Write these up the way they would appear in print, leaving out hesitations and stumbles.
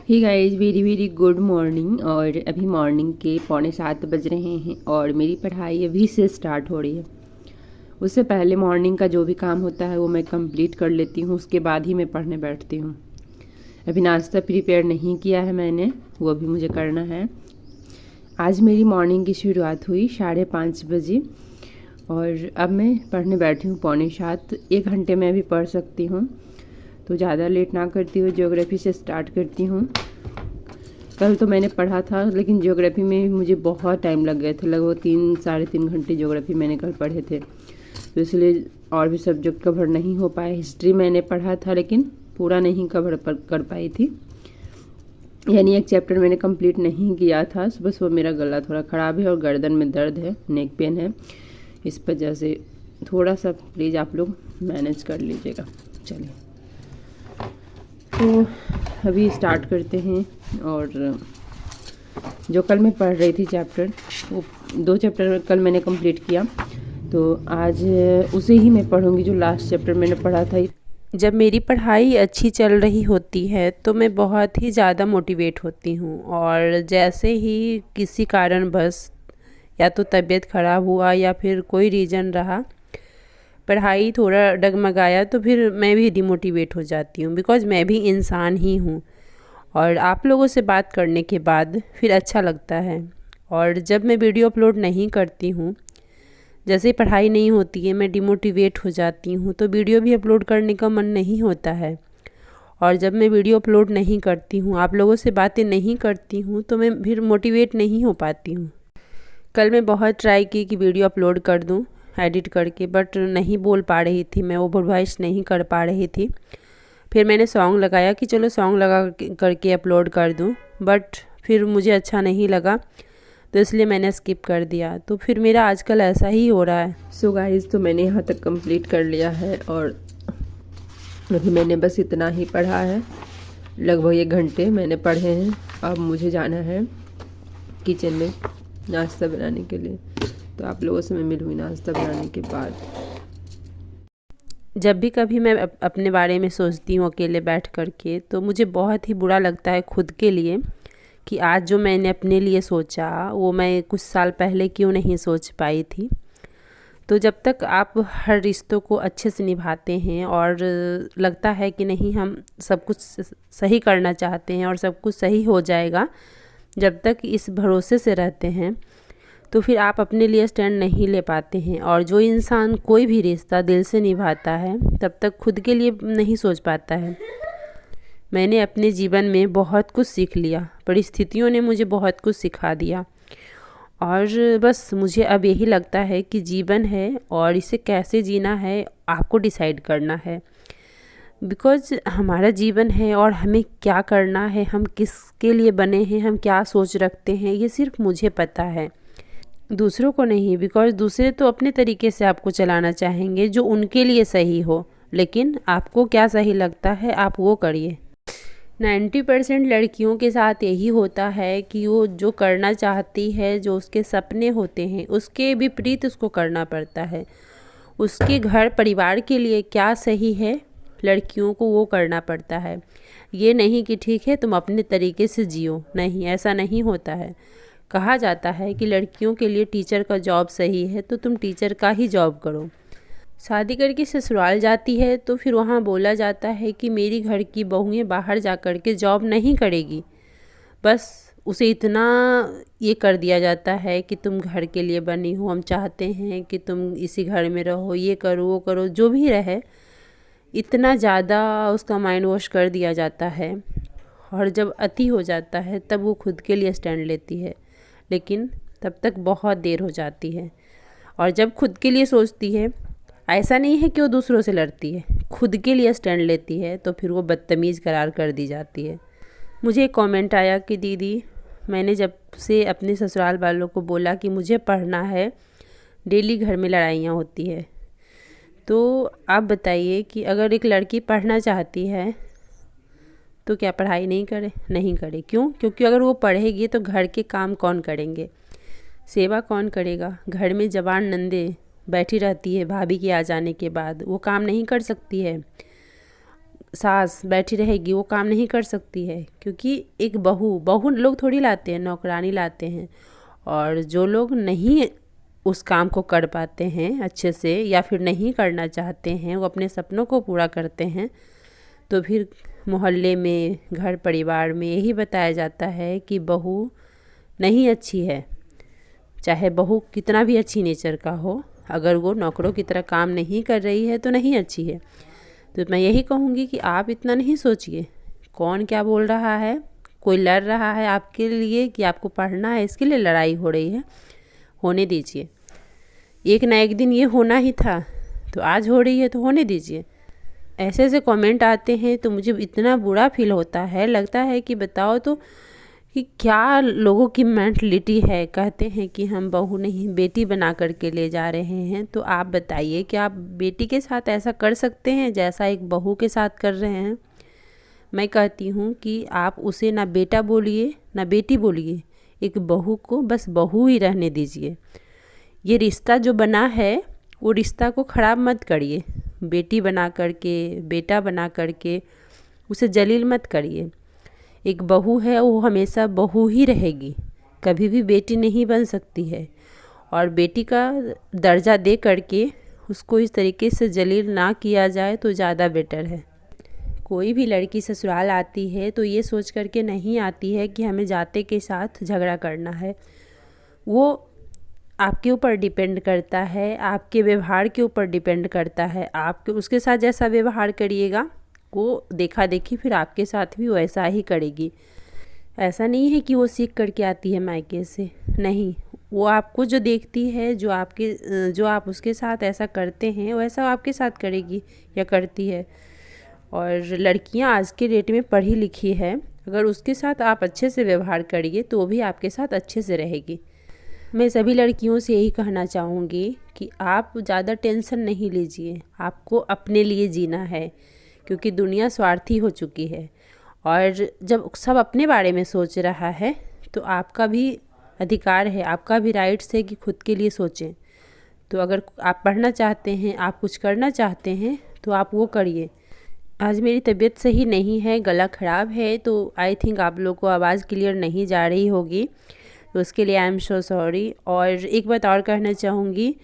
ही guys very very good morning. और अभी morning के 6:45 बज रहे हैं और मेरी पढ़ाई अभी से स्टार्ट हो रही है। उससे पहले मॉर्निंग का जो भी काम होता है वो मैं कंप्लीट कर लेती हूँ, उसके बाद ही मैं पढ़ने बैठती हूँ। अभी नाश्ता प्रिपेयर नहीं किया है मैंने, वो भी मुझे करना है। आज मेरी मॉर्निंग की शुरुआत हुई 5:30 बजे और अब मैं पढ़ने बैठी हूँ 6:45। 1 घंटे में अभी पढ़ सकती हूँ, तो ज़्यादा लेट ना करती हुई ज्योग्राफी से स्टार्ट करती हूँ। कल तो मैंने पढ़ा था, लेकिन ज्योग्राफी में मुझे बहुत टाइम लग गए थे, लगभग 3-3.5 घंटे ज्योग्राफी मैंने कल पढ़े थे, तो इसलिए और भी सब्जेक्ट कवर नहीं हो पाए। हिस्ट्री मैंने पढ़ा था लेकिन पूरा नहीं कवर कर पाई थी, यानी एक चैप्टर मैंने कंप्लीट नहीं किया था। बस वो मेरा गला थोड़ा ख़राब है और गर्दन में दर्द है, नेक पेन है, इस वजह से थोड़ा सा प्लीज़ आप लोग मैनेज कर लीजिएगा। चलिए तो अभी स्टार्ट करते हैं। और जो कल मैं पढ़ रही थी चैप्टर, वो 2 चैप्टर कल मैंने कंप्लीट किया, तो आज उसे ही मैं पढ़ूंगी जो लास्ट चैप्टर मैंने पढ़ा था। जब मेरी पढ़ाई अच्छी चल रही होती है तो मैं बहुत ही ज़्यादा मोटिवेट होती हूँ, और जैसे ही किसी कारणवश या तो तबीयत ख़राब हुआ या फिर कोई रीज़न रहा, पढ़ाई थोड़ा डगमगाया, तो फिर मैं भी डिमोटिवेट हो जाती हूँ। बिकॉज़ मैं भी इंसान ही हूँ, और आप लोगों से बात करने के बाद फिर अच्छा लगता है। और जब मैं वीडियो अपलोड नहीं करती हूँ, जैसे पढ़ाई नहीं होती है, मैं डिमोटिवेट हो जाती हूँ, तो वीडियो भी अपलोड करने का मन नहीं होता है। और जब मैं वीडियो अपलोड नहीं करती हूँ, आप लोगों से बातें नहीं करती हूँ, तो मैं फिर मोटिवेट नहीं हो पाती हूँ। कल मैं बहुत ट्राई की कि वीडियो अपलोड कर दूँ एडिट करके, बट नहीं बोल पा रही थी, मैं ओवर वॉइस नहीं कर पा रही थी। फिर मैंने सॉन्ग लगाया कि चलो सॉन्ग लगा करके अपलोड कर दूँ, बट फिर मुझे अच्छा नहीं लगा, तो इसलिए मैंने स्किप कर दिया। तो फिर मेरा आजकल ऐसा ही हो रहा है। सो गाइस, तो मैंने यहाँ तक कंप्लीट कर लिया है और अभी मैंने बस इतना ही पढ़ा है। लगभग 1 घंटे मैंने पढ़े हैं। अब मुझे जाना है किचन में नाश्ता बनाने के लिए, तो आप लोगों से मैं मिलूँगी नाश्ता बनाने के बाद। जब भी कभी मैं अपने बारे में सोचती हूँ अकेले बैठ कर के, तो मुझे बहुत ही बुरा लगता है खुद के लिए कि आज जो मैंने अपने लिए सोचा वो मैं कुछ साल पहले क्यों नहीं सोच पाई थी। तो जब तक आप हर रिश्तों को अच्छे से निभाते हैं और लगता है कि नहीं हम सब कुछ सही करना चाहते हैं और सब कुछ सही हो जाएगा, जब तक इस भरोसे से रहते हैं, तो फिर आप अपने लिए स्टैंड नहीं ले पाते हैं। और जो इंसान कोई भी रिश्ता दिल से निभाता है, तब तक खुद के लिए नहीं सोच पाता है। मैंने अपने जीवन में बहुत कुछ सीख लिया, परिस्थितियों ने मुझे बहुत कुछ सिखा दिया, और बस मुझे अब यही लगता है कि जीवन है और इसे कैसे जीना है आपको डिसाइड करना है। बिकॉज़ हमारा जीवन है और हमें क्या करना है, हम किसके लिए बने हैं, हम क्या सोच रखते हैं, ये सिर्फ मुझे पता है, दूसरों को नहीं। बिकॉज़ दूसरे तो अपने तरीके से आपको चलाना चाहेंगे जो उनके लिए सही हो, लेकिन आपको क्या सही लगता है आप वो करिए। 90% लड़कियों के साथ यही होता है कि वो जो करना चाहती है, जो उसके सपने होते हैं, उसके विपरीत उसको करना पड़ता है। उसके घर परिवार के लिए क्या सही है, लड़कियों को वो करना पड़ता है। ये नहीं कि ठीक है तुम अपने तरीके से जियो, नहीं, ऐसा नहीं होता है। कहा जाता है कि लड़कियों के लिए टीचर का जॉब सही है, तो तुम टीचर का ही जॉब करो। शादी करके ससुराल जाती है तो फिर वहाँ बोला जाता है कि मेरी घर की बहुएं बाहर जा कर के जॉब नहीं करेगी। बस उसे इतना ये कर दिया जाता है कि तुम घर के लिए बनी हो, हम चाहते हैं कि तुम इसी घर में रहो, ये करो वो करो, जो भी रहे, इतना ज़्यादा उसका माइंड वॉश कर दिया जाता है। और जब अति हो जाता है तब वो खुद के लिए स्टैंड लेती है, लेकिन तब तक बहुत देर हो जाती है। और जब खुद के लिए सोचती है, ऐसा नहीं है कि वो दूसरों से लड़ती है, खुद के लिए स्टैंड लेती है, तो फिर वो बदतमीज़ करार कर दी जाती है। मुझे एक कमेंट आया कि दीदी, मैंने जब से अपने ससुराल वालों को बोला कि मुझे पढ़ना है, डेली घर में लड़ाइयाँ होती है। तो आप बताइए कि अगर एक लड़की पढ़ना चाहती है तो क्या पढ़ाई नहीं करे? नहीं करे। क्यों? क्योंकि अगर वो पढ़ेगी तो घर के काम कौन करेंगे, सेवा कौन करेगा? घर में जवान नंदे बैठी रहती है भाभी के आ जाने के बाद, वो काम नहीं कर सकती है। सास बैठी रहेगी वो काम नहीं कर सकती है, क्योंकि एक बहू लोग थोड़ी लाते हैं, नौकरानी लाते हैं। और जो लोग नहीं उस काम को कर पाते हैं अच्छे से या फिर नहीं करना चाहते हैं, वो अपने सपनों को पूरा करते हैं, तो फिर मोहल्ले में, घर परिवार में यही बताया जाता है कि बहू नहीं अच्छी है। चाहे बहू कितना भी अच्छी नेचर का हो, अगर वो नौकरों की तरह काम नहीं कर रही है तो नहीं अच्छी है। तो मैं यही कहूँगी कि आप इतना नहीं सोचिए कौन क्या बोल रहा है, कोई लड़ रहा है आपके लिए कि आपको पढ़ना है इसके लिए लड़ाई हो रही है, होने दीजिए। एक ना एक दिन ये होना ही था, तो आज हो रही है तो होने दीजिए। ऐसे ऐसे कमेंट आते हैं तो मुझे इतना बुरा फील होता है, लगता है कि बताओ तो कि क्या लोगों की मेंटलिटी है। कहते हैं कि हम बहू नहीं बेटी बना करके ले जा रहे हैं, तो आप बताइए कि आप बेटी के साथ ऐसा कर सकते हैं जैसा एक बहू के साथ कर रहे हैं। मैं कहती हूँ कि आप उसे ना बेटा बोलिए ना बेटी बोलिए, एक बहू को बस बहू ही रहने दीजिए। ये रिश्ता जो बना है वो रिश्ता को ख़राब मत करिए, बेटी बना करके, बेटा बना करके उसे जलील मत करिए। एक बहू है वो हमेशा बहू ही रहेगी, कभी भी बेटी नहीं बन सकती है। और बेटी का दर्जा दे करके उसको इस तरीके से जलील ना किया जाए तो ज़्यादा बेटर है। कोई भी लड़की ससुराल आती है तो ये सोच करके नहीं आती है कि हमें जाते के साथ झगड़ा करना है। वो आपके ऊपर डिपेंड करता है, आपके व्यवहार के ऊपर डिपेंड करता है। आप उसके साथ जैसा व्यवहार करिएगा वो देखा देखी फिर आपके साथ भी वैसा ही करेगी। ऐसा नहीं है कि वो सीख करके आती है मायके से, नहीं, वो आपको जो देखती है, जो आप उसके साथ ऐसा करते हैं वैसा आपके साथ करेगी या करती है। और लड़कियां आज के डेट में पढ़ी लिखी है, अगर उसके साथ आप अच्छे से व्यवहार करिए तो वो भी आपके साथ अच्छे से रहेगी। मैं सभी लड़कियों से यही कहना चाहूँगी कि आप ज़्यादा टेंशन नहीं लीजिए, आपको अपने लिए जीना है, क्योंकि दुनिया स्वार्थी हो चुकी है। और जब सब अपने बारे में सोच रहा है तो आपका भी अधिकार है, आपका भी राइट्स है कि खुद के लिए सोचें। तो अगर आप पढ़ना चाहते हैं, आप कुछ करना चाहते हैं तो आप वो करिए। आज मेरी तबीयत सही नहीं है, गला ख़राब है, तो आई थिंक आप लोग को आवाज़ क्लियर नहीं जा रही होगी, तो उसके लिए आई एम सो सॉरी। और एक बात और कहना चाहूँगी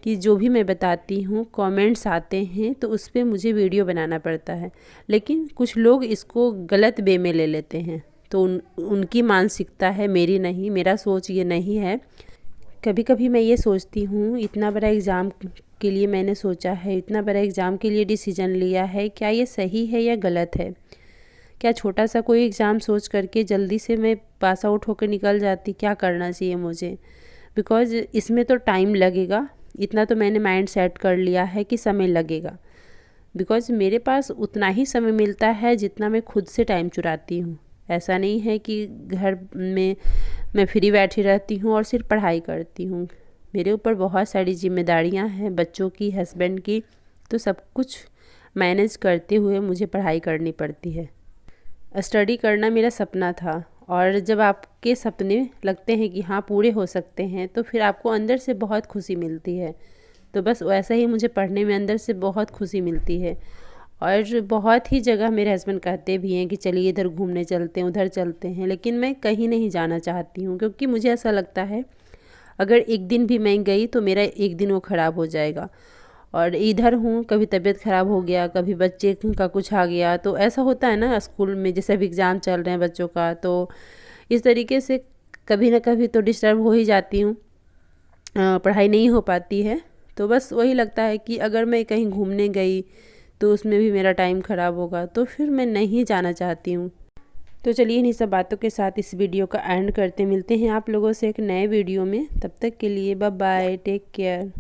कि जो भी मैं बताती हूँ कमेंट्स आते हैं तो उस पर मुझे वीडियो बनाना पड़ता है, लेकिन कुछ लोग इसको गलत वे में ले लेते हैं, तो उनकी मानसिकता है, मेरी नहीं, मेरा सोच ये नहीं है। कभी कभी मैं ये सोचती हूँ इतना बड़ा एग्ज़ाम के लिए मैंने सोचा है, इतना बड़ा एग्ज़ाम के लिए डिसीजन लिया है, क्या ये सही है या गलत है? क्या छोटा सा कोई एग्ज़ाम सोच करके जल्दी से मैं पास आउट होकर निकल जाती? क्या करना चाहिए मुझे? बिकॉज़ इसमें तो टाइम लगेगा, इतना तो मैंने माइंड सेट कर लिया है कि समय लगेगा। बिकॉज़ मेरे पास उतना ही समय मिलता है जितना मैं खुद से टाइम चुराती हूँ। ऐसा नहीं है कि घर में मैं फ्री बैठी रहती हूँ और सिर्फ पढ़ाई करती हूँ। मेरे ऊपर बहुत सारी जिम्मेदारियाँ हैं, बच्चों की, हस्बैंड की, तो सब कुछ मैनेज करते हुए मुझे पढ़ाई करनी पड़ती है। स्टडी करना मेरा सपना था, और जब आपके सपने लगते हैं कि हाँ पूरे हो सकते हैं तो फिर आपको अंदर से बहुत खुशी मिलती है। तो बस वैसा ही मुझे पढ़ने में अंदर से बहुत खुशी मिलती है। और बहुत ही जगह मेरे हस्बैंड कहते भी हैं कि चलिए इधर घूमने चलते हैं, उधर चलते हैं, लेकिन मैं कहीं नहीं जाना चाहती हूँ, क्योंकि मुझे ऐसा लगता है अगर एक दिन भी मैं गई तो मेरा एक दिन वो ख़राब हो जाएगा। और इधर हूँ, कभी तबीयत ख़राब हो गया, कभी बच्चे का कुछ आ गया, तो ऐसा होता है ना स्कूल में, जैसे अभी एग्ज़ाम चल रहे हैं बच्चों का, तो इस तरीके से कभी ना कभी तो डिस्टर्ब हो ही जाती हूँ, पढ़ाई नहीं हो पाती है। तो बस वही लगता है कि अगर मैं कहीं घूमने गई तो उसमें भी मेरा टाइम ख़राब होगा, तो फिर मैं नहीं जाना चाहती हूँ। तो चलिए इन्हीं सब बातों के साथ इस वीडियो का एंड करते, मिलते हैं आप लोगों से एक नए वीडियो में। तब तक के लिए बाय बाय, टेक केयर।